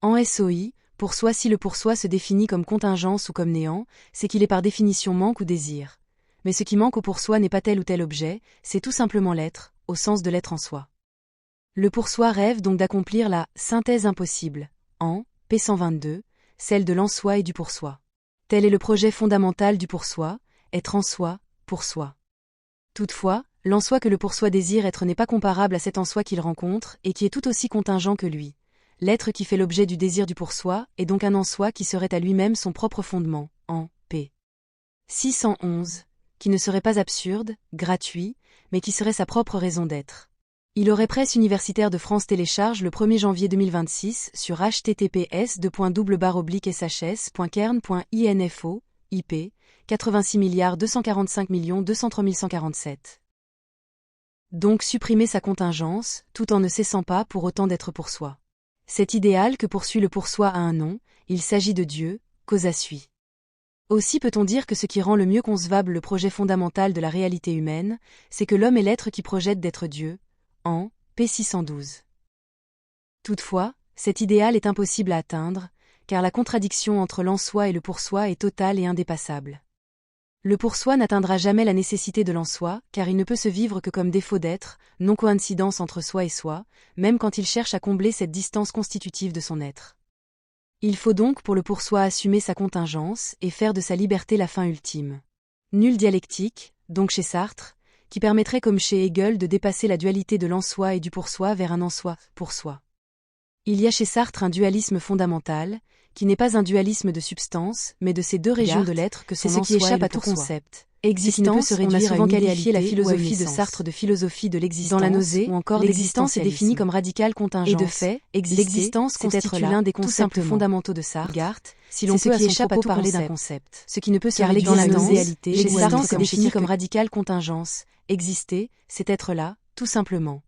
En SOI, pour soi, si le pour soi se définit comme contingence ou comme néant, c'est qu'il est par définition manque ou désir. Mais ce qui manque au pour soi n'est pas tel ou tel objet, c'est tout simplement l'être, au sens de l'être en soi. Le pour soi rêve donc d'accomplir la synthèse impossible, en p. 122, celle de l'en soi et du pour soi. Tel est le projet fondamental du pour soi, être en soi, pour soi. Toutefois, l'en soi que le pour soi désire être n'est pas comparable à cet en soi qu'il rencontre et qui est tout aussi contingent que lui. L'être qui fait l'objet du désir du pour soi est donc un en soi qui serait à lui-même son propre fondement, en p. 611, qui ne serait pas absurde, gratuit, mais qui serait sa propre raison d'être. Il aurait Presse universitaire de France télécharge le 1er janvier 2026 sur https://shs.kern.info, IP, 86 245 203 147. Donc supprimer sa contingence, tout en ne cessant pas pour autant d'être pour soi. Cet idéal que poursuit le pour soi a un nom, il s'agit de Dieu, causa sui. Aussi peut-on dire que ce qui rend le mieux concevable le projet fondamental de la réalité humaine, c'est que l'homme est l'être qui projette d'être Dieu, en p. 612. Toutefois, cet idéal est impossible à atteindre, car la contradiction entre l'en soi et le pour soi est totale et indépassable. Le pour soi n'atteindra jamais la nécessité de l'en soi, car il ne peut se vivre que comme défaut d'être, non-coïncidence entre soi et soi, même quand il cherche à combler cette distance constitutive de son être. Il faut donc pour le pour soi assumer sa contingence et faire de sa liberté la fin ultime. Nulle dialectique, donc chez Sartre, qui permettrait comme chez Hegel de dépasser la dualité de l'en soi et du pour soi vers un en soi, pour soi. Il y a chez Sartre un dualisme fondamental, qui n'est pas un dualisme de substance, mais de ces deux régions de l'être que sont c'est ce qui échappe à tout concept. Existence, on a souvent qualifié la philosophie de Sartre Sartre de philosophie de l'existence, dans la nausée, ou encore l'existence est définie comme radicale contingence. Et de fait, l'existence constitue l'un des concepts fondamentaux de Sartre, si l'on peut à son propos parler d'un concept. Ce qui ne peut se réduire dans la dans nauséalité, l'existence est comme définie chez comme radicale contingence. Exister, c'est être là, tout simplement.